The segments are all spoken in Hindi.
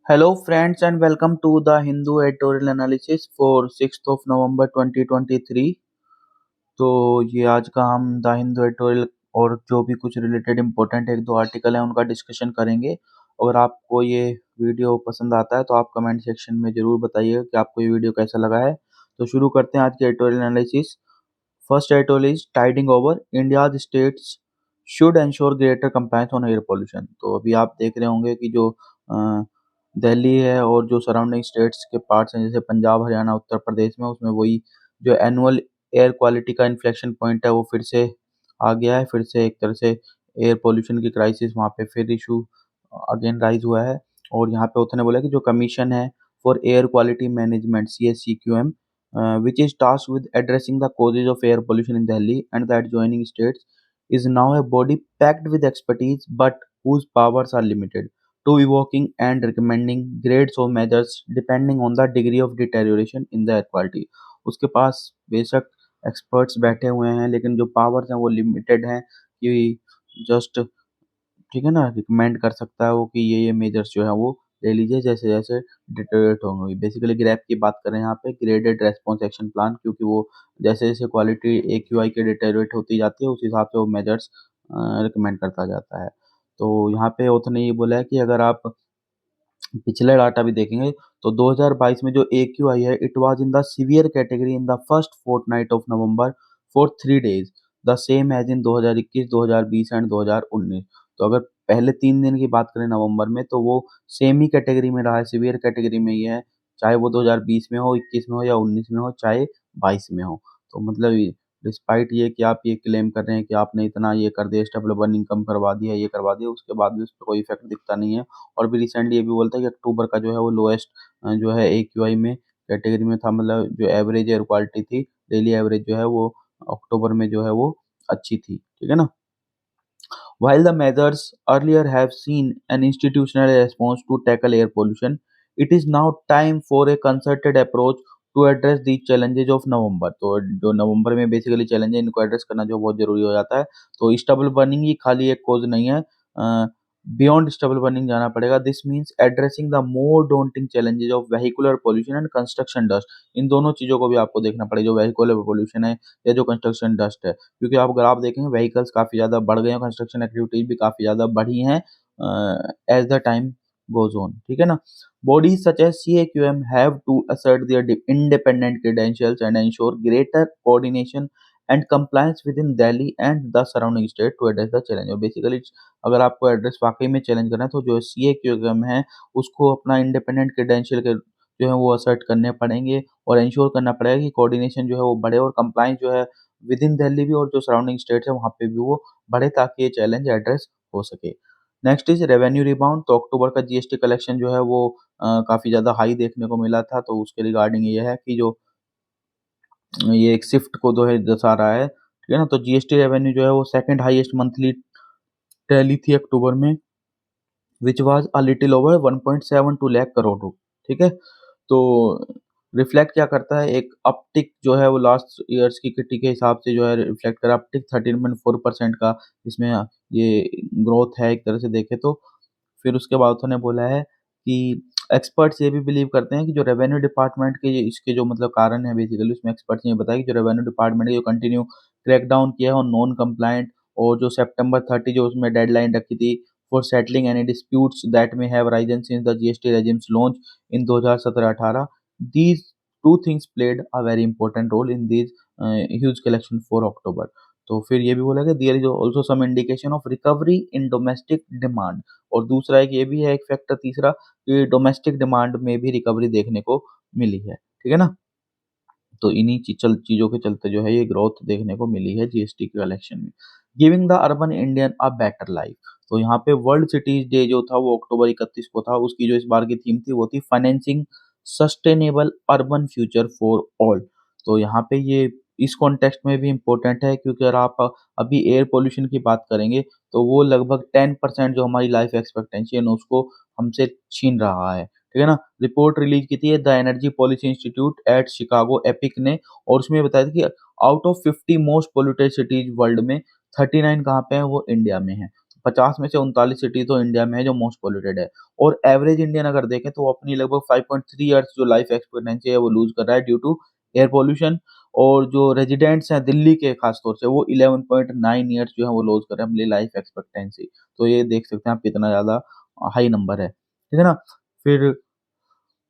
Hello, friends, and welcome to the Hindu editorial analysis for 6th of November 2023। तो ये आज का हम द हिंदू एडिटोरियल और जो भी कुछ रिलेटेड इम्पोर्टेंट एक दो आर्टिकल हैं उनका डिस्कशन करेंगे। अगर आपको ये वीडियो पसंद आता है तो आप कमेंट सेक्शन में ज़रूर बताइए कि आपको ये वीडियो कैसा लगा है। तो शुरू करते हैं आज के editorial analysis. First editorial is tidying over India's states should ensure greater compliance on air pollution. तो अभी आप देख रहे होंगे कि जो दिल्ली है और जो सराउंडिंग स्टेट्स के पार्ट्स हैं जैसे पंजाब, हरियाणा, उत्तर प्रदेश में, उसमें वही जो एनुअल एयर क्वालिटी का इन्फ्लेक्शन पॉइंट है वो फिर से आ गया है। फिर से एक तरह से एयर पोल्यूशन की क्राइसिस वहाँ पे फिर इशू अगेन राइज हुआ है। और यहाँ पे उन्होंने बोला कि जो कमीशन है for air quality management CSCQM which is tasked with addressing the causes of air pollution in Delhi and the adjoining states is now a body packed with expertise but whose powers are limited to evoking and recommending grades of measures depending on the degree of deterioration in the air quality। उसके पास बेशक एक्सपर्ट्स बैठे हुए हैं लेकिन जो पावर्स हैं वो लिमिटेड हैं कि जस्ट ठीक है ना, रिकमेंड कर सकता है वो कि ये मेजर्स जो है वो ले लीजिए जैसे जैसे डिटेरियोरेट होंगे। बेसिकली ग्रैप की बात करें यहाँ पे ग्रेडेड रेस्पॉन्स एक्शन प्लान, क्योंकि वो जैसे जैसे क्वालिटी AQI की डिटेरियोरेट होती जाती है उस हिसाब से वो मेजर्स रिकमेंड करता जाता है। तो यहाँ पे ओथ ने ये बोला है कि अगर आप पिछले डाटा भी देखेंगे तो 2022 में जो AQI है it was in the severe category in the first fortnight of November for 3 days the same as in 2021, 2020 and 2019। तो अगर पहले 3 दिन की बात करें नवंबर में तो वो सेम ही कैटेगरी में रहा है, सीवियर कैटेगरी में ही है, चाहे वो 2020 में हो, 21 में हो या 19 में हो, चाहे 22 में हो। तो मतलब डिस्पाइट ये कि आप ये क्लेम कर रहे हैं कि आपने इतना ये कर दिया, स्टेबल बर्निंग कम करवा दिया, ये करवा दिया, उसके बाद भी उस पर कोई इफेक्ट दिखता नहीं है। और भी रिसेंटली ये भी बोलता है कि अक्टूबर का जो है वो लोएस्ट जो है AQI में कैटेगरी में था, मतलब जो एवरेज एयर क्वालिटी थी, डेली एवरेज जो है वो अक्टूबर में जो है वो अच्छी थी, ठीक है ना। While the measures earlier have seen an institutional response to tackle air pollution, it is now time for a concerted approach to address the challenges of November। तो जो नवंबर में बेसिकली चैलेंज है इनको एड्रेस करना जो बहुत जरूरी हो जाता है। तो स्टबल बर्निंग ही खाली एक कोज नहीं है, बियॉन्ड स्टबल बर्निंग जाना पड़ेगा। This means addressing the more daunting challenges of vehicular pollution and construction dust. इन दोनों चीज़ों को भी आपको देखना पड़ेगा, जो वेहिकुलर पोल्यूशन है या जो कंस्ट्रक्शन डस्ट है, क्योंकि आप अगर आप देखेंगे व्हीकल्स काफ़ी ज़्यादा बढ़ गए हैं, कंस्ट्रक्शन एक्टिविटीज भी काफ़ी ज़्यादा बढ़ी हैं as the time goes on, ठीक है ना। Bodies such as CAQM have to assert their independent credentials and ensure greater coordination and compliance within Delhi and the surrounding state to address the challenge. और बेसिकली अगर आपको एड्रेस वाकई में चैलेंज करना है तो जो CAQM है उसको अपना इंडिपेंडेंट क्रेडेंशियल के जो है वो असर्ट करने पड़ेंगे और इंश्योर करना पड़ेगा कि कोऑर्डिनेशन जो है वो बढ़े और कंप्लायंस जो है विद इन दिल्ली भी और जो सराउंडिंग स्टेट्स है वहाँ पे भी वो बढ़े ताकि ये चैलेंज एड्रेस हो सके। Next is revenue rebound. तो अक्टूबर का GST कलेक्शन जो है वो काफ़ी ज़्यादा हाई देखने को मिला था, तो उसके रिगार्डिंग ये है कि जो ये एक शिफ्ट को जो है दर्शा रहा है, ठीक है ना। तो GST रेवेन्यू जो है वो सेकंड हाईएस्ट मंथली टैली थी अक्टूबर में, which was a little over 1.72 lakh crore ठीक है। तो रिफ्लेक्ट क्या करता है, एक अपटिक जो है वो लास्ट ईयर्स की किटी के हिसाब से जो है रिफ्लेक्ट करा, अपटिक 13.4% का इसमें ये ग्रोथ है एक तरह से देखें तो। फिर उसके बाद उन्होंने बोला है कि एक्सपर्ट्स ये भी बिलीव करते हैं कि जो रेवेन्यू डिपार्टमेंट के इसके जो मतलब कारण है, बेसिकली उसमें एक्सपर्ट्स ने ये बताया कि जो रेवेन्यू डिपार्टमेंट ने जो कंटिन्यू क्रैकडाउन किया है और नॉन कंप्लायंट, और जो सितंबर 30 जो उसमें डेडलाइन रखी थी for settling any disputes that may have Ryzen since the GST regimes launch in 2017-18, these two things played a very important role in these huge collection for October। तो फिर ये भी बोला कि there is also some indication of recovery in domestic demand. और दूसरा एक ये भी है, एक फैक्टर तीसरा, कि डोमेस्टिक डिमांड में भी रिकवरी देखने को मिली है, ठीक है ना। तो इन्हीं चीज़ों के चलते जो है ये ग्रोथ देखने को मिली है GST के कलेक्शन में। Giving the urban Indian a better life. तो यहाँ पे वर्ल्ड सिटीज डे जो था वो अक्टूबर 31 को था, उसकी जो इस बार की थीम थी वो थी financing sustainable urban future for all. तो यहाँ पे ये इस कॉन्टेक्स्ट में भी इम्पोर्टेंट है, क्योंकि अगर आप अभी एयर पोल्यूशन की बात करेंगे तो वो लगभग 10% जो हमारी लाइफ एक्सपेक्टेंसी है ना उसको हमसे छीन रहा है, ठीक है ना। रिपोर्ट रिलीज की थी the energy policy institute eight Chicago epic ने, और उसमें बताया था कि out of 50 most polluted cities world में 39 कहाँ पे है, वो इंडिया में है। 50 में से 39 सिटी तो इंडिया में है जो मोस्ट पॉल्यूटेड है, और एवरेज इंडियन अगर देखें तो वो अपनी लगभग 5.3 ईयर्स जो लाइफ एक्सपेक्टेंसी है वो लूज़ कर रहा है ड्यू टू एयर पॉल्यूशन। और जो रेजिडेंट्स हैं दिल्ली के खास तौर से, वो 11.9 ईयर्स जो है वो लूज़ कर रहे हैं अपनी लाइफ एक्सपेक्टेंसी। तो ये देख सकते हैं आप कितना ज़्यादा हाई नंबर है, ठीक है ना? फिर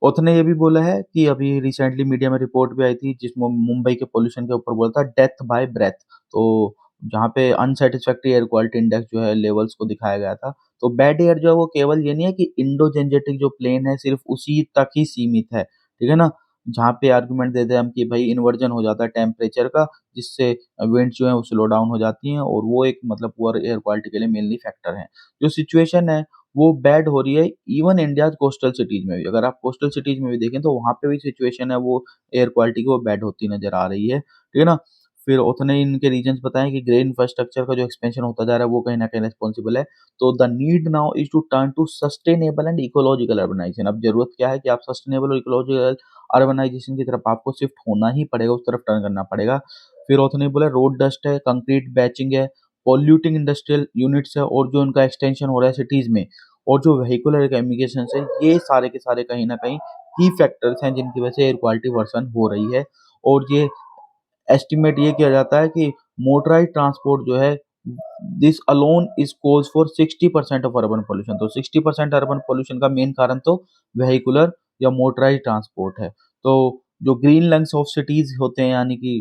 उसने ये भी बोला है कि अभी रिसेंटली मीडिया में रिपोर्ट भी आई थी जिसमें मुंबई के पॉल्यूशन के ऊपर बोला था डेथ बाय ब्रेथ। तो जहाँ पे अनसैटिस्फैक्टरी एयर क्वालिटी इंडेक्स जो है लेवल्स को दिखाया गया था। तो बैड एयर जो है वो केवल ये नहीं है कि इंडो-जेनेटिक जो प्लेन है सिर्फ़ उसी तक ही सीमित है, ठीक है ना? जहाँ पे आर्गुमेंट देते हैं हम कि भई इन्वर्जन हो जाता है टेम्परेचर का, जिससे विंड्स जो है वो स्लो डाउन हो जाती हैं, और वो एक मतलब पुअर एयर क्वालिटी के लिए मेनली फैक्टर है। जो सिचुएशन है वो बैड हो रही है इवन इंडियाज़ कोस्टल सिटीज़ में भी। अगर आप कोस्टल सिटीज़ में भी देखें तो वहाँ पे भी सिचुएशन है वो एयर क्वालिटी की वो बैड होती नज़र आ रही है, ठीक है ना? फिर उसने इनके रीज़न्स बताए कि ग्रे इंफ्रास्ट्रक्चर का जो एक्सपेंशन होता जा रहा है वो कहीं न कहीं रिस्पॉन्सिबल है। तो the need now is to turn to sustainable and ecological urbanization. अब ज़रूरत क्या है कि आप सस्टेनेबल और इकोलॉजिकल अर्बनाइज़ेशन की तरफ आपको शिफ्ट होना ही पड़ेगा, उस तरफ टर्न करना पड़ेगा। फिर उसने बोला रोड डस्ट है, कंक्रीट बैचिंग है, पॉल्यूटिंग इंडस्ट्रियल यूनिट्स है, और जो उनका एक्सटेंशन हो रहा है सिटीज़ में, और जो वेहिकुलर एमिगेशंस है, ये सारे के सारे कहीं न कहीं की फैक्टर्स हैं जिनकी वजह से एयर क्वालिटी वर्सन हो रही है। और ये एस्टिमेट ये किया जाता है कि मोटराइज़्ड ट्रांसपोर्ट जो है, this alone is cause for 60% of urban pollution. तो 60% अर्बन पॉल्यूशन का मेन कारण तो वेहिकुलर या मोटराइज़्ड ट्रांसपोर्ट है। तो जो ग्रीन लंग्स ऑफ सिटीज़ होते हैं, यानी कि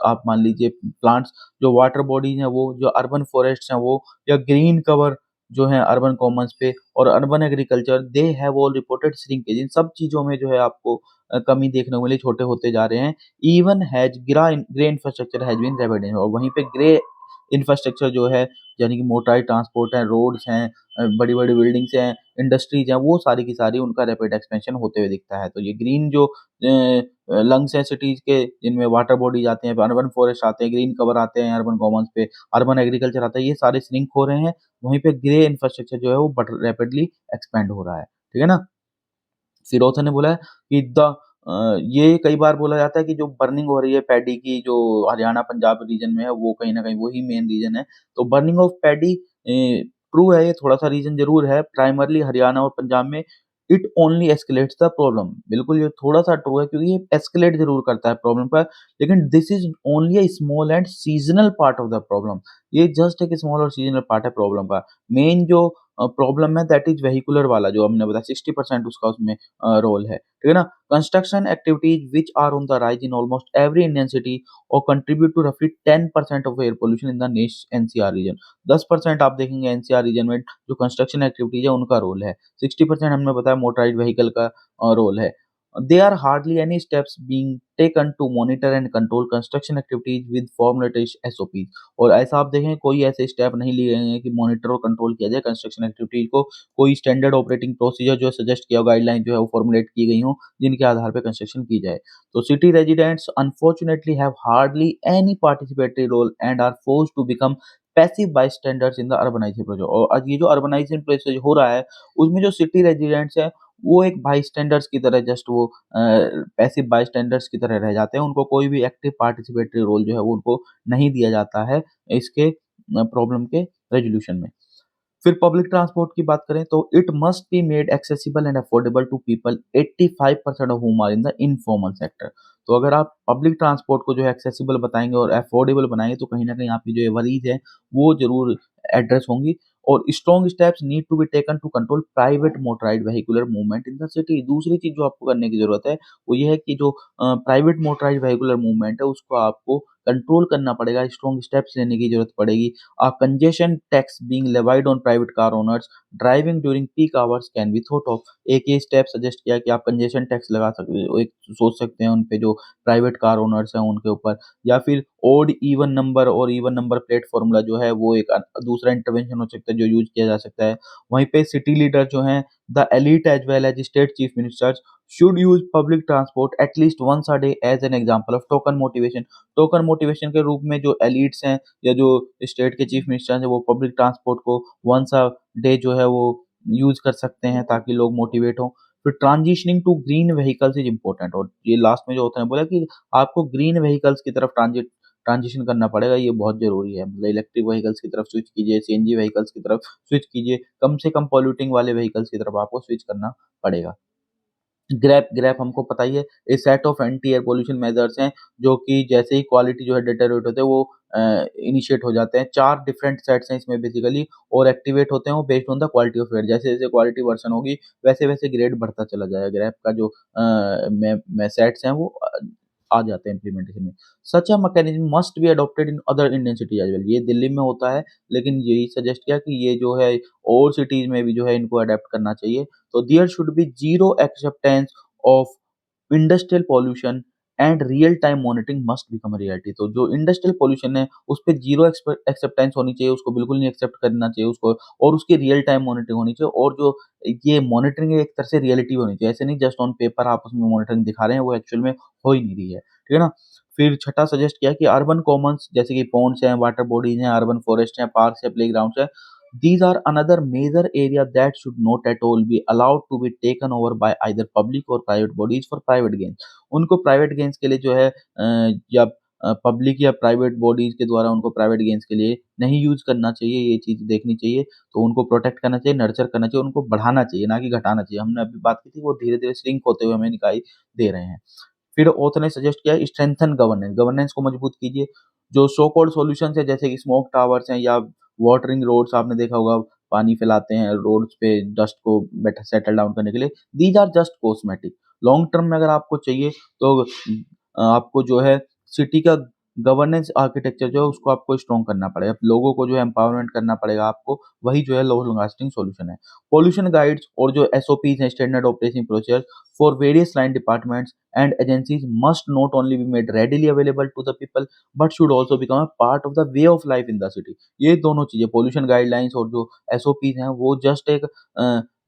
आप मान लीजिए प्लांट्स, जो वाटर बॉडीज़ हैं वो, जो अर्बन फॉरेस्ट्स हैं वो, या ग्रीन कवर जो है अर्बन कॉमन्स पे, और urban agriculture, they have all reported shrinkage. इन सब चीज़ों में जो है आपको कमी देखने को मिली, छोटे होते जा रहे हैं। Even has grey infrastructure has been revenue, और वहीं पे ग्रे इंफ्रास्ट्रक्चर जो है, यानी कि मोटराइज़ ट्रांसपोर्ट है, रोड्स हैं, बड़ी-बड़ी बिल्डिंग्स हैं, इंडस्ट्रीज़ हैं, वो सारी की सारी उनका रैपिड एक्सपेंशन होते हुए दिखता है। तो ये ग्रीन जो लंग्स हैं सिटीज़ के, जिनमें वाटर बॉडीज़ आते हैं, अर्बन फॉरेस्ट आते हैं, ग्रीन कवर आते हैं अर्बन कॉमन्स पे, अर्बन एग्रीकल्चर आता है, ये सारे श्रिंक हो रहे हैं। वहीं पे ग्रे इंफ्रास्ट्रक्चर जो है वो बट रैपिडली एक्सपैंड हो रहा है। ठीक है ना? सिरोथा ने बोला है कि ये कई बार बोला जाता है कि जो बर्निंग हो रही है पैडी की, जो हरियाणा पंजाब रीजन में है, वो कहीं न कहीं वही मेन रीज़न है। तो बर्निंग ऑफ पैडी ट्रू है, ये थोड़ा-सा रीज़न ज़रूर है, प्राइमरली हरियाणा और पंजाब में। It only escalates the problem. बिल्कुल ये थोड़ा-सा ट्रू है क्योंकि ये एस्केलेट ज़रूर करता है प्रॉब्लम पर, लेकिन this is only a small and seasonal part of the problem. ये जस्ट एक स्मॉल और सीज़नल पार्ट है प्रॉब्लम का। मेन जो प्रॉब्लम है दैट इज़ वेहिकुलर वाला, जो हमने बताया 60% उसका उसमें रोल है, ठीक है ना? Construction activities which are on the rise in almost every Indian city और कंट्रीब्यूट टू रफली 10% of air pollution in the नेश एनसीआर रीजन। 10% आप देखेंगे एनसीआर रीजन में जो कंस्ट्रक्शन एक्टिविटीज़ है उनका रोल है। 60% हमने बताया मोटराइज़्ड व्हीकल का रोल है। There are hardly any steps being taken to monitor and control construction activities with formulated SOPs। और ऐसा आप देखें कोई ऐसे स्टेप नहीं लिए गए हैं कि मॉनिटर और कंट्रोल किया जाए कंस्ट्रक्शन एक्टिविटीज को। कोई स्टैंडर्ड ऑपरेटिंग प्रोसीजर जो सजेस्ट किया हो, गाइडलाइन जो है वो फॉर्मुलेट की गई हो, जिनके आधार पर कंस्ट्रक्शन की जाए। तो city residents unfortunately have hardly any participatory role and are forced to become passive bystanders in the urbanisation project. और आज ये जो अर्बनाइजेशन प्रोसेस हो रहा है, उसमें जो सिटी रेजिडेंट्स हैं वो एक बायस्टैंडर्स की तरह, जस्ट वो पैसिव बायस्टैंडर्स की तरह रह जाते हैं। उनको कोई भी एक्टिव पार्टिसिपेटरी रोल जो है वो उनको नहीं दिया जाता है इसके प्रॉब्लम के रेज़ोल्यूशन में। फिर पब्लिक ट्रांसपोर्ट की बात करें तो it must be made accessible and affordable to people 85% of whom are in the informal sector. तो अगर आप पब्लिक ट्रांसपोर्ट को जो है एक्सेसिबल बताएँगे और अफोर्डेबल बनाएँगे तो कहीं न कहीं आपकी जो ये वरीज़ है वो ज़रूर एड्रेस होंगी। और strong steps need to be taken to control private motorised vehicular movement in the city. दूसरी चीज़ जो आपको करने की ज़रूरत है वो ये है कि जो प्राइवेट मोटराइज्ड वेहिकुलर मूवमेंट है उसको आपको कंट्रोल करना पड़ेगा, स्ट्रॉन्ग स्टेप्स लेने की ज़रूरत पड़ेगी। Congestion tax being levied on private car owners driving during peak hours can be thought of. एक ये स्टेप सजेस्ट किया कि आप कंजेशन टैक्स लगा सकते हो, एक सोच सकते हैं उन पे जो प्राइवेट कार ओनर्स हैं उनके ऊपर। या फिर ओड इवन नंबर और इवन नंबर प्लेट फॉर्मूला जो है वो एक दूसरा इंटरवेंशन हो सकता है जो यूज़ किया जा सकता है। वहीं पे सिटी लीडर जो हैं, the elite as well as state chief ministers should use public transport at least once a day as an example of token motivation. Token motivation के रूप में जो एलीट्स हैं या जो स्टेट के चीफ मिनिस्टर्स हैं वो पब्लिक ट्रांसपोर्ट को वन्स अ डे जो है वो यूज़ कर सकते हैं ताकि लोग मोटिवेट हों। फिर transitioning to green vehicles is important. और ये लास्ट में जो होता है बोला कि आपको ग्रीन व्हीकल्स की तरफ ट्रांजिशन करना पड़ेगा, ये बहुत ज़रूरी है। मतलब इलेक्ट्रिक व्हीकल्स की तरफ स्विच कीजिए, सीएनजी व्हीकल्स की तरफ स्विच कीजिए, कम से कम पॉल्यूटिंग वाले व्हीकल्स की तरफ आपको स्विच करना पड़ेगा। ग्रैप ग्रैप हमको पता ही है, a set of anti air pollution measures हैं, जो कि जैसे ही क्वालिटी जो है डिटेरियोरेट होते हैं वो इनिशिएट हो जाते हैं। 4 डिफरेंट सेट्स हैं इसमें बेसिकली, और एक्टिवेट होते हैं वो based on the quality of air. जैसे-जैसे क्वालिटी वर्सन होगी, वैसे-वैसे ग्रेड बढ़ता चला जाएगा। ग्रैप का जो में सेट्स हैं वो आ जाते हैं इम्प्लीमेंटेशन में। Such a mechanism must be adopted in other Indian cities as well. ये दिल्ली में होता है, लेकिन यही सजेस्ट किया कि ये जो है और सिटीज़ में भी जो है इनको अडॉप्ट करना चाहिए। तो there should be zero acceptance of industrial pollution and real time monitoring must become a reality. तो जो इंडस्ट्रियल पॉल्यूशन है, उस पे ज़ीरो एक्सेप्टेंस होनी चाहिए, उसको बिल्कुल नहीं एक्सेप्ट करना चाहिए उसको, और उसकी रियल टाइम मॉनिटरिंग होनी चाहिए, और जो ये मॉनिटरिंग है एक तरह से रियलिटी होनी चाहिए। ऐसे नहीं जस्ट ऑन पेपर आप उसमें मॉनिटरिंग दिखा रहे हैं, वो एक्चुअल में हो ही नहीं रही है। ठीक है ना? फिर छठा सजेस्ट किया कि अर्बन कॉमन्स जैसे कि पॉन्ड्स हैं, वाटर बॉडीज़ हैं, अर्बन फॉरेस्ट हैं, पार्क्स हैं, प्लेग्राउंड्स हैं, these are another major area that should not at all be allowed to be taken over by either public or private bodies for private gain। उनको प्राइवेट गेन्स के लिए जो है या पब्लिक या प्राइवेट बॉडीज के द्वारा उनको प्राइवेट गेन्स के लिए नहीं यूज करना चाहिए, ये चीज़ देखनी चाहिए। तो उनको प्रोटेक्ट करना चाहिए, नर्चर करना चाहिए, उनको बढ़ाना चाहिए, ना कि घटाना चाहिए। हमने अभी बात की थी, वो धीरे-धीरे श्रिंक होते हुए हमें दिखाई दे रहे हैं। फिर ऑथर ने सजेस्ट किया स्ट्रेंथन गवर्नेंस, गवर्नेंस को मजबूत कीजिए। जो सो कॉल्ड सॉल्यूशंस है जैसे कि स्मोक टावर्स हैं या वाटरिंग रोड्स, आपने देखा होगा पानी फैलाते हैं रोड्स पे डस्ट को बेटर सेटल डाउन करने के लिए, these are just cosmetic. Long term में अगर आपको चाहिए तो आपको जो है सिटी का गवर्नेंस आर्किटेक्चर जो है उसको आपको स्ट्रॉन्ग करना पड़ेगा, लोगों को जो है एम्पावरमेंट करना पड़ेगा आपको, वही जो है लॉन्ग लास्टिंग सॉल्यूशन है। पॉल्यूशन गाइड्स और जो एसओपीज हैं, standard operating procedure for various line departments and agencies must not only be made readily available to the people but should also become a part of the way of life in the city। ये दोनों चीजें पॉल्यूशन गाइडलाइंस और जो एसओपीज हैं वो जस्ट एक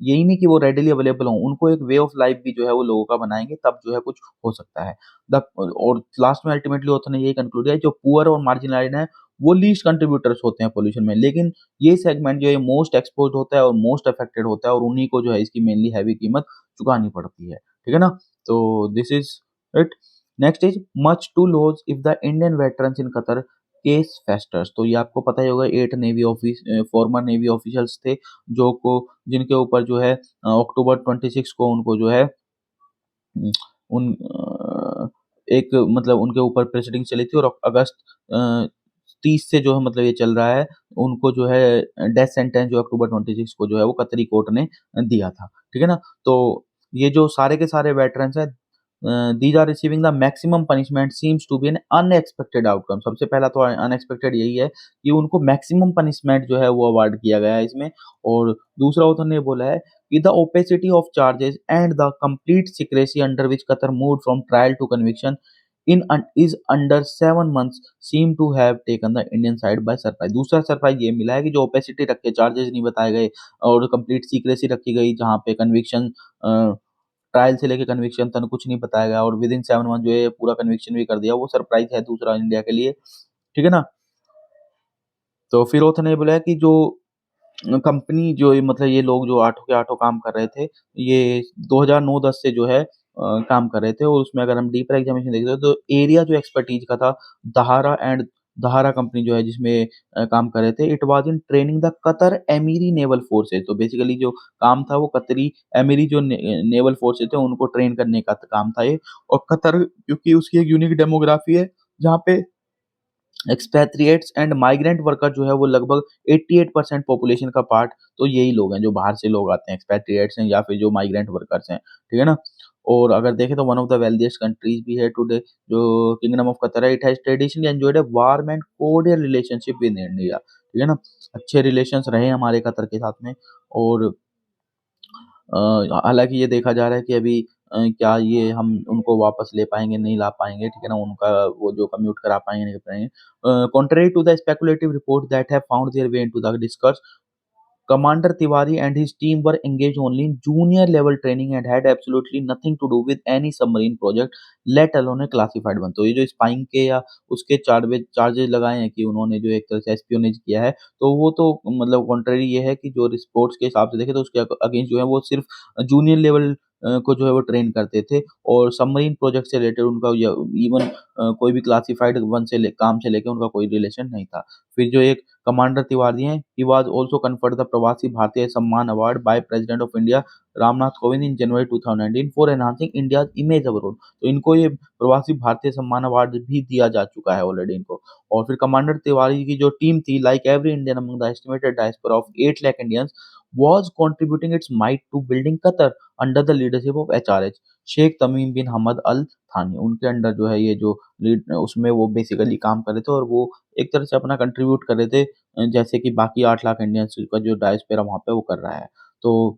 यही नहीं कि वो रेडिली अवेलेबल हों, उनको एक वे ऑफ लाइफ भी जो है वो लोगों का बनाएंगे, तब जो है कुछ हो सकता है। द और लास्ट में अल्टीमेटली ऑथर ने यही कंक्लूड किया, जो पुअर और मार्जिनलाइज्ड है वो लीस्ट कंट्रीब्यूटर्स होते हैं पॉल्यूशन में, लेकिन ये सेगमेंट जो है मोस्ट एक्सपोज्ड होता है और मोस्ट अफेक्टेड होता है, और उन्हीं को जो है इसकी मेनली हैवी कीमत चुकानी पड़ती है। ठीक है ना? तो this is it. Next is much to lose if the Indian veterans in Qatar case festers. तो ये आपको पता ही होगा, 8 navy office former navy officials थे जो को जिनके ऊपर जो है अक्टूबर 26 को उनको जो है उन एक मतलब उनके ऊपर प्रेसिडिंग चली थी, और अगस्त 30 से जो है मतलब ये चल रहा है, उनको जो है डेथ सेंटेंस जो अक्टूबर 26 को जो है वो कतरी कोर्ट ने दिया था। ठीक है ना? तो ये जो सारे के सारे वेटरन्स हैं, these are receiving the maximum punishment seems to be an unexpected outcome. सबसे पहला तो अनएक्सपेक्टेड यही है कि उनको मैक्सिमम पनिशमेंट जो है वो अवार्ड किया गया है इसमें। और दूसरा ऑथर ने बोला है कि the opacity of charges and the complete secrecy under which Qatar moved from trial to conviction in is under 7 months seem to have taken the Indian side by surprise। दूसरा सरप्राइज ये मिला है कि जो ओपेसिटी रख के चार्जेस नहीं बताए गए और कंप्लीट सीक्रेसी रखी गई, जहाँ पे कन्विक्शन ट्रायल से लेके कन्विक्शन तक कुछ नहीं बताया गया, और विद इन 7 मंथ जो है पूरा कन्विक्शन भी कर दिया, वो सरप्राइज है दूसरा इंडिया के लिए। ठीक है ना? तो फिर ऑथर ने बोला है कि जो कंपनी जो ये मतलब ये लोग जो आठों के आठों काम कर रहे थे, ये 2009-10 से जो है काम कर रहे थे, और उसमें अगर हम डीपर एग्जामिनेशन देखते हैं तो एरिया जो एक्सपर्टीज का था, दहारा एंड दहारा कंपनी जो है जिसमें काम कर रहे थे, it was in training the Qatar Emiri naval forces. तो बेसिकली जो काम था वो कतरी एमीरी जो नेवल फोर्सेज थे उनको ट्रेन करने का काम था ये। और कतर क्योंकि उसकी एक यूनिक डेमोग्राफी है, जहाँ पे एक्सपैट्रिएट्स एंड माइग्रेंट वर्कर जो है वो लगभग 88% पॉपुलेशन का पार्ट तो यही लोग हैं, जो बाहर से लोग आते हैं, एक्सपैट्रिएट्स हैं या फिर जो माइग्रेंट वर्कर्स हैं। ठीक है ना? और अगर देखें तो one of the wealthiest countries भी है टुडे, जो किंगडम ऑफ कतर है। It has traditionally enjoyed a warm and cordial relationship with India. ठीक है ना? अच्छे रिलेशंस रहे हमारे कतर के साथ में। और हालाँकि ये देखा जा रहा है कि अभी क्या ये हम उनको वापस ले पाएँगे, नहीं ला पाएँगे, ठीक है ना? उनका वो जो कम्यूट करा पाएँगे, नहीं कर पाएँगे। Contrary to the speculative reports that have found their way into the discourse, Commander Tiwari and his team were engaged only in junior level training and had absolutely nothing to do with any submarine project, let alone a classified one। तो ये जो स्पाइंग के या उसके चार्जेस लगाए हैं कि उन्होंने जो एक तरह से एस्पियोनेज किया है, तो वो तो मतलब कॉन्ट्ररी ये है कि जो रिपोर्ट्स के हिसाब से देखें तो उसके अगेंस्ट जो है वो सिर्फ जूनियर लेवल को जो है वो ट्रेन करते थे और सबमरीन प्रोजेक्ट से रिलेटेड उनका इवन कोई भी क्लासिफाइड वन से काम से लेके उनका कोई रिलेशन नहीं था। फिर जो एक कमांडर तिवारी हैं, he was also conferred the प्रवासी भारतीय सम्मान award by president of India Ramnath Kovind in January 2019 for enhancing India's image abroad. तो इनको ये प्रवासी भारतीय सम्मान अवार्ड भी दिया जा चुका है ऑलरेडी इनको। और फिर कमांडर तिवारी की जो टीम थी, like every Indian among the estimated diaspora of 8 lakh Indians, was contributing its might to building Qatar under the leadership of HRH Sheikh Tamim bin Hamad Al Thani. उनके अंडर जो है ये जो लीड उसमें वो बेसिकली काम कर रहे थे और वो एक तरह से अपना कंट्रीब्यूट कर रहे थे, जैसे कि बाकी 8 लाख इंडियंस का जो डायस्पोरा वहाँ पे वो कर रहा है। तो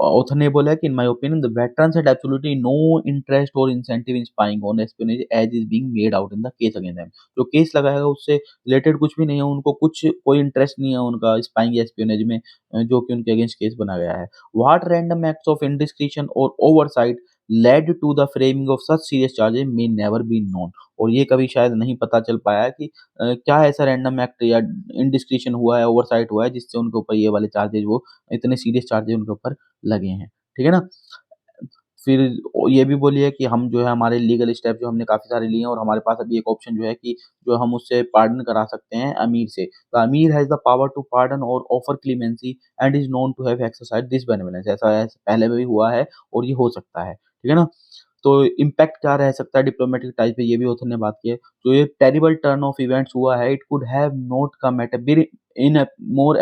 ऑथर ने बोला कि in my opinion the veterans had absolutely no interest और incentive in spying on espionage as is being made out in the case against them. जो केस लगाया है उससे रिलेटेड कुछ भी नहीं है, उनको कुछ कोई इंटरेस्ट नहीं है उनका स्पाइंग या एस्पियोनेज में, जो कि उनके अगेंस्ट केस बनाया गया है। What random acts of indiscretion और oversight led to the framing of such serious charges may never be known. और ये कभी शायद नहीं पता चल पाया कि क्या ऐसा रैंडम एक्ट या इंडिस्क्रिशन हुआ है, ओवरसाइट हुआ है जिससे उनके ऊपर ये वाले चार्जेज वो इतने सीरियस चार्जेज उनके ऊपर लगे हैं। ठीक है ना? फिर ये भी बोली है कि हम जो है हमारे लीगल स्टेप जो हमने काफ़ी सारे लिए हैं और हमारे पास अभी एक ऑप्शन जो है कि जो हम उससे पार्डन करा सकते हैं अमीर से। The emir has the power to pardon और offer clemency and is known to have exercised this benevolence. ऐसा पहले में भी हुआ है और ये हो सकता है। ठीक है ना? तो इम्पैक्ट क्या रह सकता है डिप्लोमेटिक टाइप पे, ये भी ऑथर ने बात की है। तो ये टेरिबल टर्न ऑफ इवेंट्स हुआ है, it could have not come at a very in a more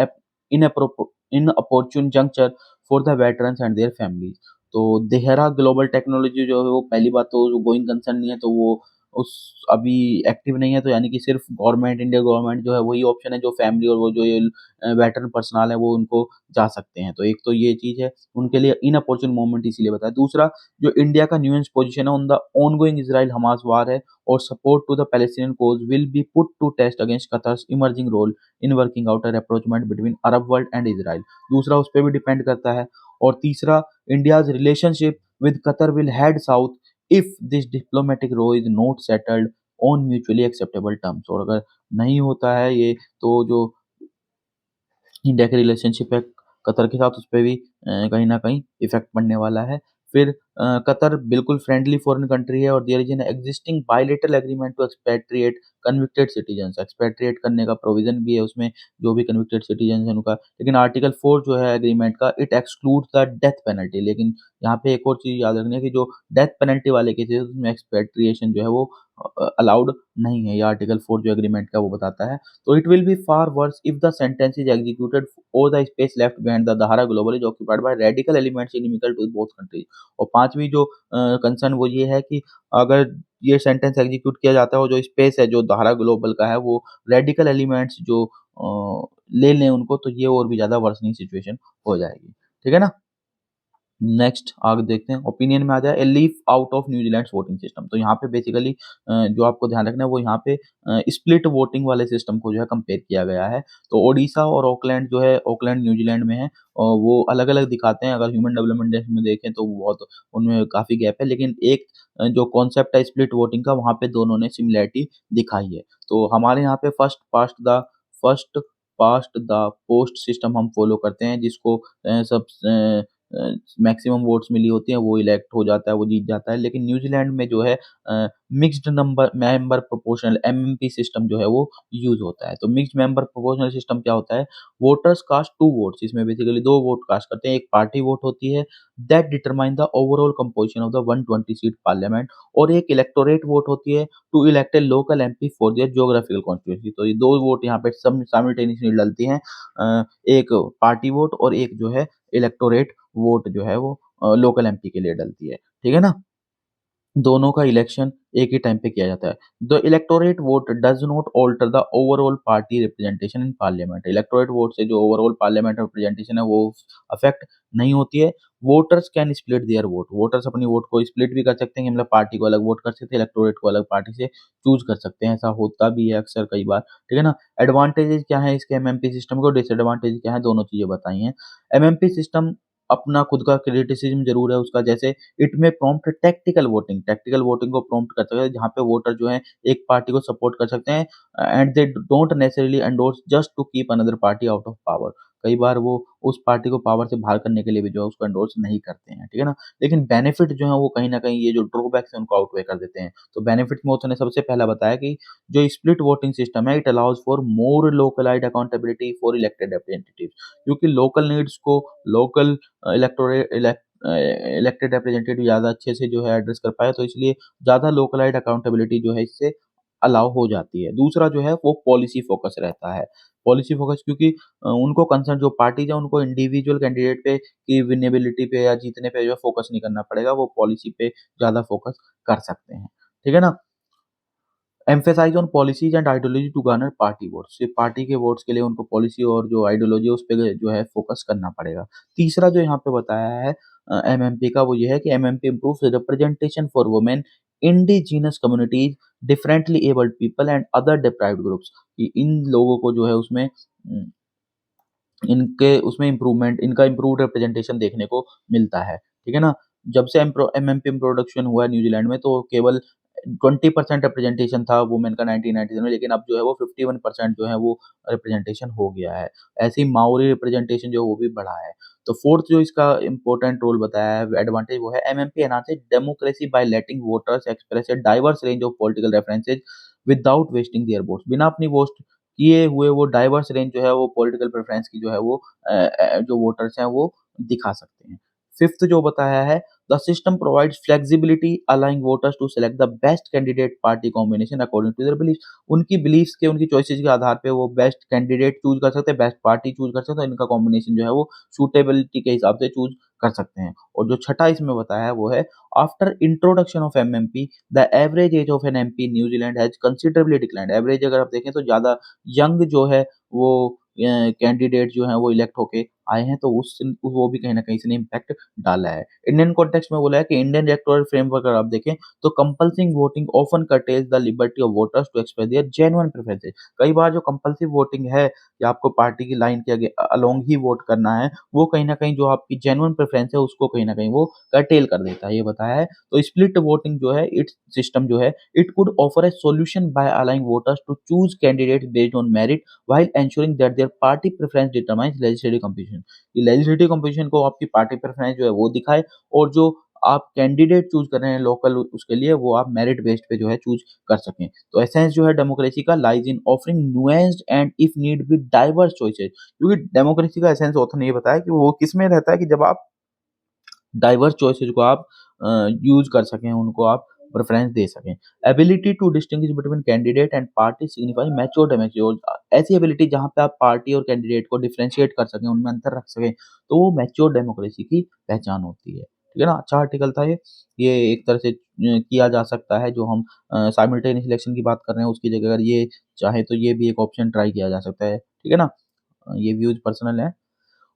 inopportune juncture for the veterans and their families. तो देहरा ग्लोबल टेक्नोलॉजी जो है वो पहली बात तो गोइंग कंसर्न नहीं है, तो वो उस अभी एक्टिव नहीं है, तो यानी कि सिर्फ गवर्नमेंट इंडिया गवर्नमेंट जो है वही ऑप्शन है जो फैमिली और वो जो ये वेटरन पर्सनल है वो उनको जा सकते हैं। तो एक तो ये चीज़ है उनके लिए इनअपॉर्चुन मोमेंट इसीलिए बताया। दूसरा, जो इंडिया का न्यूएंस पोजीशन है on the ongoing Israel Hamas war है और support to the Palestinian cause will be put to test against Qatar's emerging role in working out a rapprochement between Arab world and Israel. दूसरा उस पे भी डिपेंड करता है। और तीसरा, India's relationship with Qatar will head south if this diplomatic row is not settled on mutually acceptable terms. और अगर नहीं होता है ये, तो जो इंडिया की रिलेशनशिप है कतर के साथ, उस पे भी कहीं न कहीं इफ़ेक्ट पड़ने वाला है। फिर कतर बिल्कुल फ्रेंडली फ़ॉरेन कंट्री है और there is an existing bilateral agreement to expatriate convicted citizens. Expatriate करने का प्रोविज़न भी है उसमें, जो भी कन्विक्टेड सिटीज़न्स हैं उनका। लेकिन आर्टिकल 4 जो है एग्रीमेंट का, it excludes the death penalty. लेकिन यहाँ पे एक और चीज़ याद रखनी है कि जो डेथ पेनल्टी वाले केसेज़ उसमें एक्सपैट्रिएशन जो है वो अलाउड नहीं है। ये आर्टिकल 4 जो एग्रीमेंट का वो बताता है। So it will be far worse if the sentence is executed or the space left behind the Dahara Global is occupied by radical elements inimical to both countries। और पांचवी जो कंसर्न वो ये है कि अगर ये सेंटेंस एग्जीक्यूट किया जाता है और जो स्पेस है जो दहारा ग्लोबल का है वो रेडिकल एलिमेंट्स जो ले लें उनको, तो ये और भी ज़्यादा वर्सनिंग सिचुएशन हो जाएगी। ठीक है ना? नेक्स्ट आगे देखते हैं, ओपिनियन में आ जाए, a leaf out of New Zealand's voting system. तो यहाँ पे बेसिकली जो आपको ध्यान रखना है वो यहाँ पे स्प्लिट वोटिंग वाले सिस्टम को जो है कंपेयर किया गया है। तो ओडिशा और ऑकलैंड जो है, ऑकलैंड न्यूजीलैंड में है और वो अलग-अलग दिखाते हैं। अगर ह्यूमन डेवलपमेंट इंडेक्स में देखें तो बहुत उनमें काफ़ी गैप है, लेकिन एक जो कॉन्सेप्ट है स्प्लिट वोटिंग का, वहाँ पे दोनों ने सिमिलैरिटी दिखाई है। तो हमारे यहाँ पे first past the post system हम फॉलो करते हैं, जिसको सब मैक्सिमम वोट्स मिली होती हैं वो इलेक्ट हो जाता है, वो जीत जाता है। लेकिन न्यूजीलैंड में जो है mixed number member proportional MMP system जो है वो यूज़ होता है। तो मिक्स्ड मेंबर प्रोपोर्शनल सिस्टम क्या होता है? वोटर्स कास्ट 2 वोट्स, इसमें बेसिकली 2 वोट कास्ट करते हैं। एक पार्टी वोट होती है that determine the overall composition of the 120 seat parliament, और एक इलेक्टोरेट वोट होती है to elect a local MP for their geographical constituency. तो ये 2 वोट यहाँ पे साइमल्टेनियसली डलती हैं, एक पार्टी वोट और एक जो है इलेक्टोरेट वोट जो है वो लोकल एमपी के लिए डलती है। ठीक है ना? दोनों का इलेक्शन एक ही टाइम पे किया जाता है। The electorate vote does not alter the overall party representation in parliament. Electorate vote से जो ओवरऑल पार्लियामेंट रिप्रेजेंटेशन है वो अफेक्ट नहीं होती है। Voters can split their vote. Voters अपनी वोट को स्प्लिट भी कर सकते हैं कि मतलब पार्टी को अलग वोट कर सकते हैं, इलेक्टोरेट को अलग पार्टी से चूज़ कर सकते हैं। ऐसा होता भी है अक्सर कई बार। ठीक है ना? एडवांटेजेस क्या हैं इसके एमएमपी सिस्टम के और डिसएडवांटेज क्या हैं, दोनों चीज़ें बताई हैं। एमएमपी सिस्टम अपना खुद का क्रिटिसिज्म ज़रूर है उसका, जैसे इट में प्रॉम्प्ट टैक्टिकल वोटिंग को प्रॉम्प्ट कर सकता है, जहाँ पे वोटर जो है एक पार्टी को सपोर्ट कर सकते हैं and they don't necessarily endorse just to keep another party out of power. कई बार वो उस पार्टी को पावर से बाहर करने के लिए भी जो है उसको एंडोर्स नहीं करते हैं, ठीक है ना? लेकिन बेनिफिट जो है वो कहीं न कहीं ये जो ड्रॉबैक्स हैं उनको आउटवे कर देते हैं। तो बेनिफिट में उसने सबसे पहला बताया कि जो स्प्लिट वोटिंग सिस्टम है it allows for more localised accountability for elected representatives, क्योंकि लोकल नीड्स को लोकल इलेक्टेड रिप्रेजेंटेटिव ज़्यादा अच्छे से जो है एड्रेस कर पाए, तो इसलिए ज़्यादा लोकलाइज्ड अकाउंटेबिलिटी जो है इससे अलाउ हो जाती है। दूसरा जो है वो पॉलिसी फ़ोकस रहता है। पॉलिसी फ़ोकस क्योंकि उनको कंसर्न जो पार्टीज़ हैं उनको इंडिविजुअल कैंडिडेट पे की विनेबिलिटी पे या जीतने पे जो है फ़ोकस नहीं करना पड़ेगा, वो पॉलिसी पे ज़्यादा फ़ोकस कर सकते हैं। ठीक है ना? Emphasise on policies and ideology to garner party votes, सिर्फ़ पार्टी के वोट्स के लिए उनको पॉलिसी और जो आइडियोलॉजी है उस पे जो है फ़ोकस करना पड़ेगा। तीसरा जो यहाँ पे बताया है एमएमपी का वो ये है कि MMP improves representation for women, indigenous communities, differently abled people and other deprived groups, कि इन लोगों को जो है उसमें इनके उसमें इम्प्रूवमेंट इनका इम्प्रूव्ड रिप्रेजेंटेशन देखने को मिलता है, ठीक है ना? जब से एमएमपी इंट्रोडक्शन हुआ है न्यूज़ीलैंड में तो केवल 20% रिप्रेजेंटेशन था वुमेन का 1997 में, लेकिन अब जो है वो 51% जो है वो रिप्रेजेंटेशन हो गया है। ऐसे ही माओरी रिप्रेजेंटेशन जो है वो भी बढ़ा है। तो फोर्थ जो इसका इम्पोर्टेंट रोल बताया है एडवांटेज वो है MMP enhances democracy by letting voters express a diverse range of political references without wasting their votes. बिना अपनी वोट किए हुए वो डाइवर्स रेंज जो है वो पॉलिटिकल प्रेफरेंस की जो है वो जो वोटर्स हैं वो दिखा सकते हैं। फिफ्थ जो बताया है the system provides flexibility allowing voters to select the best candidate party combination according to their believes. उनकी बिलीव्स के उनकी चॉइसेस के आधार पे वो बेस्ट कैंडिडेट चूज़ कर सकते हैं, बेस्ट पार्टी चूज़ कर सकते हैं, इनका कॉम्बिनेशन जो है वो सूटेबिलिटी के हिसाब से चूज़ कर सकते हैं। और जो छठा इसमें बताया है वो है after introduction of MMP the average age of an MP in New Zealand has considerably declined. Average अगर आप देखें तो ज़्यादा यंग जो है वो कैंडिडेट जो हैं वो इलेक्ट होके आए हैं, तो उस वो भी कहीं न कहीं इसने इम्पैक्ट डाला है। इंडियन कॉन्टेक्स्ट में बोला है कि इंडियन इलेक्टोरल फ्रेमवर्क अगर आप देखें तो compulsing voting often curtails the liberty of voters to express their genuine preferences. कई बार जो कंपल्सिव वोटिंग है या आपको पार्टी की लाइन के अलोंग ही वोट करना है, वो कहीं न कहीं जो आपकी जेन्युइन प्रेफरेंस है उसको कहीं न कहीं वो कर्टेल कर देता है, ये बताया है। तो स्प्लिट वोटिंग जो है इट्स सिस्टम जो है it could offer a solution by allowing voters to choose candidates based on merit while ensuring that their party preference determines legislative composition. ये लेजिस्लेटिव कंपोजिशन को आपकी पार्टी प्रेफरेंस जो है वो दिखाए, और जो आप कैंडिडेट चूज़ कर रहे हैं लोकल उसके लिए वो आप मेरिट बेस्ड पे जो है चूज़ कर सकें। तो एसेंस जो है डेमोक्रेसी का lies in offering nuanced and if need be diverse choices, क्योंकि डेमोक्रेसी का एसेंस ऑथर ने ये बताया कि वो किसमें रहता है कि जब आप डाइवर्स चॉइसेस को आप यूज़ कर सकें, उनको आप प्रेफ़रेंस दे सकें। Ability to distinguish between candidate and party signify mature democracy, और ऐसी एबिलिटी जहाँ पे आप पार्टी और कैंडिडेट को डिफरेंशिएट कर सकें, उनमें अंतर रख सकें, तो वो मैच्योर डेमोक्रेसी की पहचान होती है। ठीक है ना? अच्छा आर्टिकल था ये। ये एक तरह से किया जा सकता है जो हम साइमल्टेनियस इलेक्शन की बात कर रहे हैं उसकी जगह अगर ये चाहे तो ये भी एक ऑप्शन ट्राई किया जा सकता है। ठीक है ना? ये व्यूज़ पर्सनल है।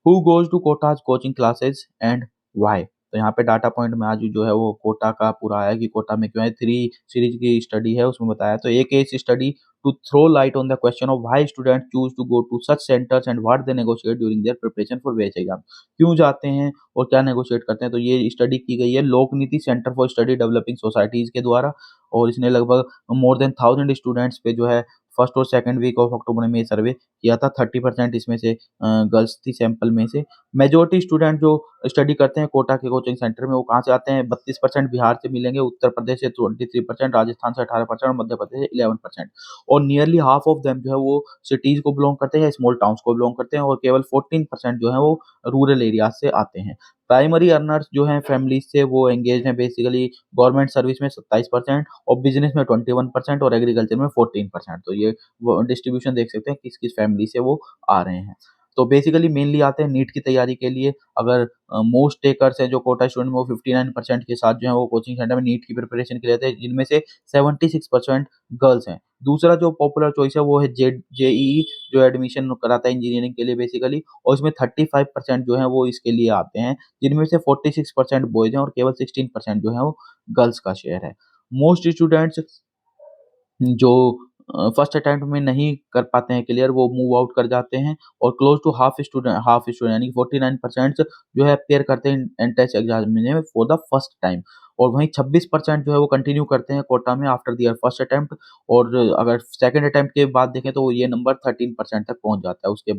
Who goes to Kota's coaching classes and why? तो यहाँ पे डाटा पॉइंट में आज जो है वो कोटा का पूरा आया कि कोटा में क्यों है, 3 सीरीज़ की स्टडी है उसमें बताया। तो एक case study to throw light on the question of why students choose to go to such centres and what they negotiate during their preparation for various exam. क्यों जाते हैं और क्या नेगोशिएट करते हैं? तो ये स्टडी की गई है Lokniti centre for study developing societies के द्वारा, और इसने लगभग मोर देन 1000 स्टूडेंट्स पे जो है फर्स्ट और सेकंड वीक ऑफ अक्टूबर में ये सर्वे किया था। 30% इसमें से गर्ल्स थी सैंपल में से। मेजॉरिटी स्टूडेंट जो स्टडी करते हैं कोटा के कोचिंग सेंटर में वो कहाँ से आते हैं? 32% बिहार से मिलेंगे, उत्तर प्रदेश से 23%, राजस्थान से 18% और मध्य प्रदेश से 11%, और नियरली हाफ ऑफ देम जो है वो सिटीज़ को बिलॉन्ग करते हैं या स्मॉल टाउन्स को बिलॉन्ग करते हैं, और केवल 14% जो है वो रूरल एरियाज़ से आते हैं। प्राइमरी अर्नर्स जो हैं फैमिलीज़ से वो एंगेज्ड हैं बेसिकली गवर्नमेंट सर्विस में 27% और बिज़नेस में 21% और एग्रीकल्चर में 14%। तो ये वो डिस्ट्रीब्यूशन देख सकते हैं किस-किस फैमिली से वो आ रहे हैं। तो बेसिकली मेनली आते हैं नीट की तैयारी के लिए। अगर मोस्ट टेकर्स हैं जो कोटा स्टूडेंट में वो 59% के साथ जो है वो कोचिंग सेंटर में नीट की प्रिपरेशन के लिए आते हैं, जिनमें से 76% गर्ल्स हैं। दूसरा जो पॉपुलर चॉइस है वो है जेईई जो एडमिशन कराता है इंजीनियरिंग के लिए बेसिकली, और इसमें 35% जो है वो इसके लिए आते हैं, जिनमें से 46% बॉयज़ हैं और केवल 16% जो है वो गर्ल्स का शेयर है। मोस्ट स्टूडेंट्स जो फर्स्ट अटेम्प्ट में नहीं कर पाते हैं क्लियर, वो मूव आउट कर जाते हैं, और क्लोज़ टू हाफ स्टूडेंट यानी कि 49% जो है अपीयर करते हैं एंट्रेंस एग्ज़ाम में फॉर द फर्स्ट टाइम, और वहीं 26% जो है वो कंटिन्यू करते हैं कोटा में आफ्टर देयर फर्स्ट अटेम्प्ट, और अगर सेकंड अटेम्प्ट के बाद देखें तो ये नंबर 13% तक पहुँच जाता है उसके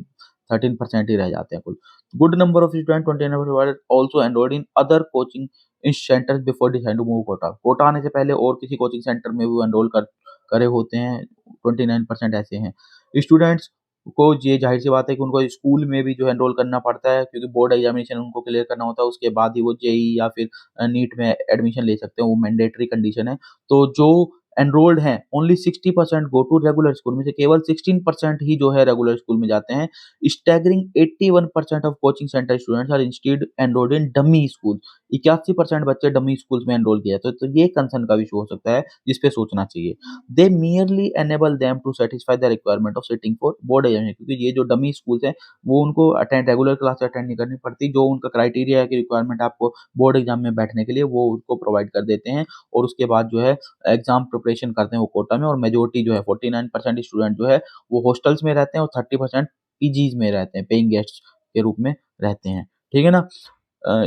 13% ही रह जाते हैं कुल। Good number of student 29% also enrolled in other coaching in centres before decide to move Kota. Kota आने से पहले और किसी कोचिंग सेंटर में वो एनरोल करे होते हैं, 29% ऐसे हैं। स्टूडेंट्स को ये जाहिर सी बात है कि उनको स्कूल में भी जो है एनरोल करना पड़ता है, क्योंकि बोर्ड एग्जामिनेशन उनको क्लियर करना होता है, उसके बाद ही वो जेई या फिर नीट में एडमिशन ले सकते हैं, वो मैंडेटरी कंडीशन है। तो जो एनरोल्ड हैं only 60% go to regular school, में से केवल 16% ही जो है रेगुलर स्कूल में जाते हैं। Staggering 81% of coaching centre students are instead enrolled in dummy school. 81% बच्चे डमी स्कूल्स में एनरोल किया, तो ये कंसर्न का विषय हो सकता है जिसपे सोचना चाहिए। They merely enable them to satisfy the requirement of sitting for board exam, क्योंकि ये जो डमी स्कूल्स हैं वो उनको अटेंड रेगुलर क्लास अटेंड नहीं करनी पड़ती, जो उनका क्राइटेरिया है कि रिक्वायरमेंट आपको बोर्ड एग्जाम में बैठने के लिए वो उसको प्रोवाइड कर देते हैं, और उसके बाद जो है एग्जाम प्रिपरेशन करते हैं वो कोटा में। और मेजोरिटी जो है 49% स्टूडेंट जो है वो हॉस्टल्स में रहते हैं, और 30% पीजीज में रहते हैं, पेइंग गेस्ट के रूप में रहते हैं। ठीक है ना।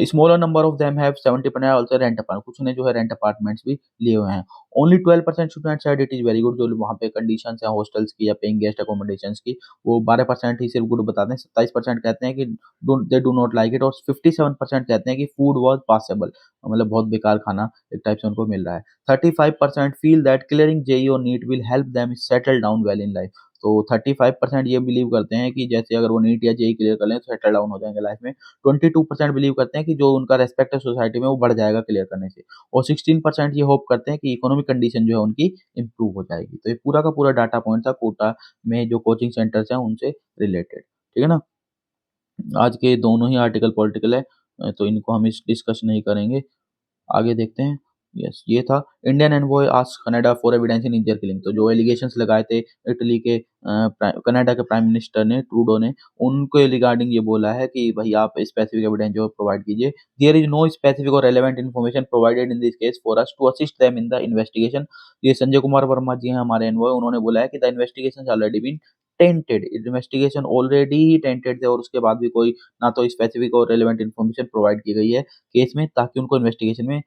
Smaller number of them have 70% also rent apartment, कुछ ने जो है रेंट अपार्टमेंट्स भी लिए हुए हैं। Only 12% students said it is very good, जो वहाँ पे कंडीशंस हैं हॉस्टल्स की या पेइंग गेस्ट अकोमोडेशंस की, वो 12% ही सिर्फ गुड बताते हैं। 27% कहते हैं कि they do not like it, और 57% कहते हैं कि फूड वाज पासेबल, मतलब बहुत बेकार खाना एक टाइप से उनको मिल रहा है। 35% फील दैट क्लियरिंग जेईई और NEET will help them settle down well in life. तो 35% ये बिलीव करते हैं कि जैसे अगर वो नीट या जेईई क्लियर कर लें तो सेटल डाउन हो जाएंगे लाइफ में। 22% बिलीव करते हैं कि जो उनका रेस्पेक्ट है सोसाइटी में वो बढ़ जाएगा क्लियर करने से, और 16% ये होप करते हैं कि इकोनॉमिक कंडीशन जो है उनकी इंप्रूव हो जाएगी। तो ये पूरा का पूरा डाटा पॉइंट था कोटा में जो कोचिंग सेंटर्स हैं उनसे रिलेटेड। ठीक है ना। आज के दोनों ही आर्टिकल पॉलिटिकल है, तो इनको हम इस डिस्कस नहीं करेंगे। आगे देखते हैं। यस, ये था Indian envoy asks Canada for evidence in निजर किलिंग। तो जो एलिगेशंस लगाए थे इटली के कनाडा के प्राइम मिनिस्टर ने, ट्रूडो ने, उनके रिगार्डिंग ये बोला है कि भाई आप स्पेसिफिक एविडेंस जो प्रोवाइड कीजिए। देयर इज नो स्पेसिफिक और relevant information provided in this case for us to assist them in the investigation. ये संजय कुमार वर्मा जी हैं हमारे एनवॉय, उन्होंने बोला है कि the investigation already been tainted, investigation already ही टेंटेड थे, और उसके बाद भी कोई ना तो स्पेसिफिक और रेलेवेंट इन्फॉर्मेशन प्रोवाइड की गई है केस में, ताकि उनको इन्वेस्टिगेशन में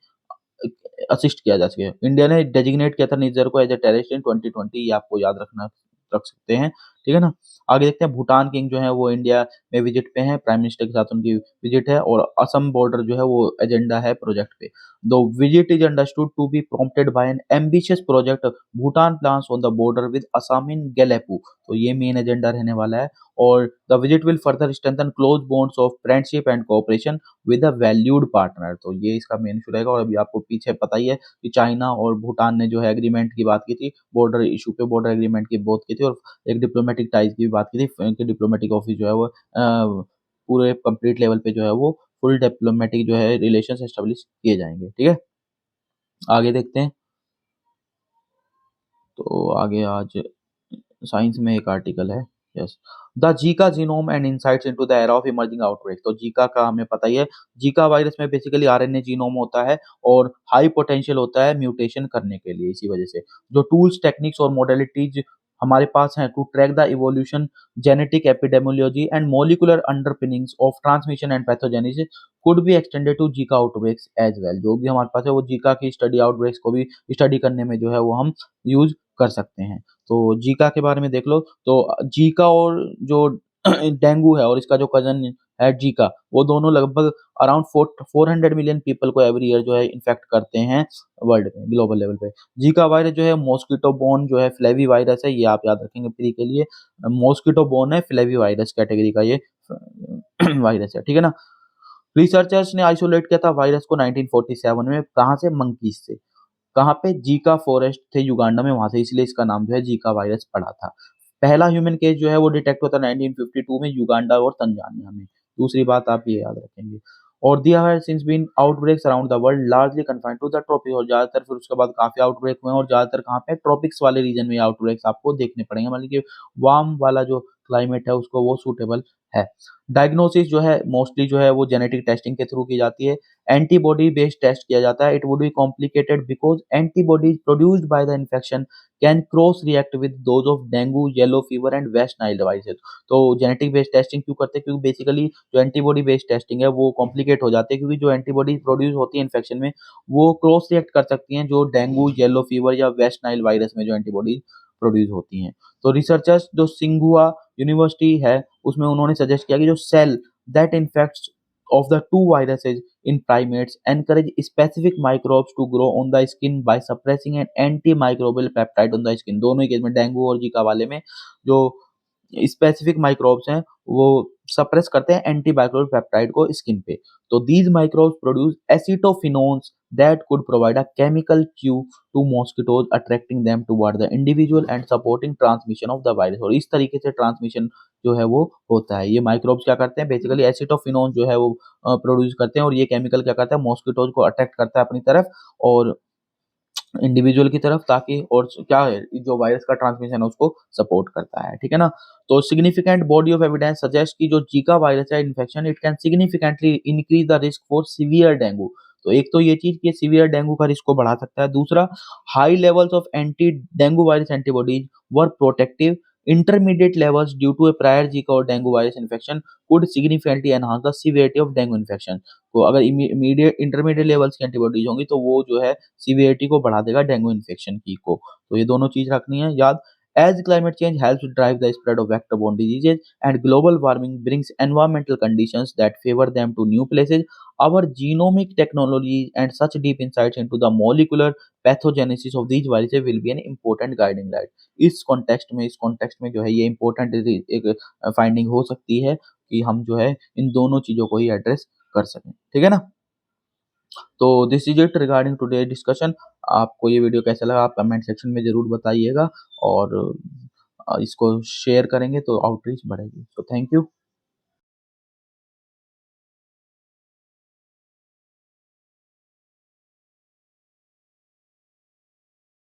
असिस्ट किया जा सके। इंडिया ने डेजिग्नेट किया था निज्जर को एज ए टेररिस्ट इन 2020, ये आपको याद रख सकते हैं। ठीक है ना। आगे देखते हैं। भूटान किंग जो है वो इंडिया में विजिट पे हैं, प्राइम मिनिस्टर के साथ उनकी विजिट है, और असम बॉर्डर जो है वो एजेंडा है प्रोजेक्ट पे। The visit is understood to be prompted by an ambitious project Bhutan plans on the border with Assam in Gelephu. तो ये मेन एजेंडा रहने वाला है, और the visit will further strengthen close bonds of friendship and cooperation with a valued partner. तो ये इसका मेन इशू रहेगा। और अभी आपको पीछे पता ही है कि चाइना और भूटान ने जो है एग्रीमेंट की बात की थी, बॉर्डर इशू पे बॉर्डर एग्रीमेंट की बात की थी, और एक डिप्लोमेटिक टाइज की भी बात की थी कि डिप्लोमेटिक ऑफिस जो है वो पूरे कंप्लीट लेवल पे जो है वो फुल डिप्लोमेटिक जो है रिलेशन एस्टेब्लिश किए जाएंगे। ठीक है। आगे देखते हैं। तो आगे आज साइंस में एक आर्टिकल है। Yes, the Zika genome and insights into the era of emerging outbreak. तो जीका का हमें पता ही है, जीका वायरस में बेसिकली आरएनए जीनोम होता है, और हाई पोटेंशियल होता है म्यूटेशन करने के लिए। इसी वजह से जो टूल्स, टेक्निक्स और मॉडलिटीज हमारे पास हैं to track the evolution, genetic epidemiology and molecular underpinnings of transmission and pathogenesis could be extended to Zika outbreaks as well. जो भी हमारे पास है वो जीका की स्टडी, आउटब्रेक्स को भी स्टडी करने में जो है वो हम यूज कर सकते हैं। तो जीका के बारे में देख लो। तो जीका और जो डेंगू है और इसका जो कजन है जीका, वो दोनों लगभग अराउंड 400 मिलियन पीपल को एवरी ईयर जो है इन्फेक्ट करते हैं वर्ल्ड में, ग्लोबल लेवल पे। जीका वायरस जो है मॉस्किटो बोर्न जो है फ्लेवी वायरस है, ये आप याद रखेंगे प्री के लिए। मॉस्किटो बोर्न है, फ्लेवी वायरस कैटेगरी का ये वायरस है। ठीक है ना। रिसर्चर्स ने आइसोलेट किया था वायरस को 1947 में, कहाँ से? मंकीज से। कहाँ पे? जीका फॉरेस्ट थे युगांडा में, वहां से, इसलिए इसका नाम जो है जीका वायरस पड़ा था। पहला ह्यूमन केस जो है वो डिटेक्ट होता है 1952 में युगांडा और तंजानिया में। दूसरी बात आप ये याद रखेंगे। और दिया है since been outbreaks around the world largely confined to the tropic, और ज्यादातर फिर उसके बाद काफी आउटब्रेक हुए हैं, और ज्यादातर कहाँ पे? ट्रॉपिक्स वाले रीजन में आउटब्रेक्स आपको देखने पड़ेंगे, मतलब कि वार्म वाला जो क्लाइमेट है उसको वो सूटेबल है। डायग्नोसिस जो है मोस्टली जो है वो जेनेटिक टेस्टिंग के थ्रू की जाती है। एंटीबॉडी बेस्ड टेस्ट किया जाता है। It would be complicated because antibodies produced by the infection can cross react with those of dengue, yellow fever and West Nile devices. तो जेनेटिक बेस्ड टेस्टिंग क्यों करते हैं? क्योंकि बेसिकली जो एंटीबॉडी बेस्ड टेस्टिंग है वो कॉम्प्लिकेट हो जाती है, क्योंकि जो एंटीबॉडी प्रोड्यूस होती है इन्फेक्शन में वो क्रॉस रिएक्ट कर सकती हैं जो डेंगू, येलो फीवर या वेस्ट नाइल वायरस में जो एंटीबॉडी प्रोड्यूस होती हैं। तो रिसर्चर्स जो सिंघुआ यूनिवर्सिटी है उसमें उन्होंने सजेस्ट किया कि जो cell that infects of the two viruses in primates encourage specific microbes to grow on the skin by suppressing an antimicrobial peptide on the skin। दोनों ही केस में डेंगू और जीका वाले में जो स्पेसिफिक माइक्रोब्स हैं वो सप्रेस करते हैं एंटीबायोटिक पेप्टाइड को स्किन पे। तो these microbes produce acetophenones that could provide a chemical cue to mosquitoes attracting them toward the individual and supporting transmission of the virus. और इस तरीके से ट्रांसमिशन जो है वो होता है। ये माइक्रोब्स क्या करते हैं, बेसिकली एसिटोफिनोन जो है वो प्रोड्यूस करते हैं और ये केमिकल क्या करता है, मॉस्किटोज को अट्रैक्ट करता है अपनी तरफ और इंडिविजुअल की तरफ, ताकि और क्या है जो वायरस का ट्रांसमिशन है उसको सपोर्ट करता है, ठीक है ना। तो significant body of evidence suggest कि जो जीका वायरस है infection it can significantly increase the risk for severe dengue. तो एक तो ये चीज कि सीवियर डेंगू का रिस्क को बढ़ा सकता है। दूसरा, high levels of anti dengue virus antibodies were protective. Intermediate levels due to a prior Zika और dengue virus infection could significantly enhance the severity of dengue infection। तो अगर इमीडिएट इंटरमीडिएट लेवल्स की एंटीबॉडीज होंगी तो वो जो है सीवियरिटी को बढ़ा देगा डेंगू इन्फेक्शन की को। तो ये दोनों चीज रखनी है याद। As climate change helps drive the spread of vector-borne diseases and global warming brings environmental conditions that favor them to new places, our genomic technologies and such deep insights into the molecular pathogenesis of these viruses will be an important guiding light। इस कॉन्टेक्स्ट में जो है ये important एक फाइंडिंग हो सकती है कि हम जो है इन दोनों चीजों को ही एड्रेस कर सकें, ठीक है ना। तो this is it regarding today discussion. आपको ये वीडियो कैसा लगा आप कमेंट सेक्शन में जरूर बताइएगा और इसको शेयर करेंगे तो आउटरीच बढ़ेगी। तो थैंक यू।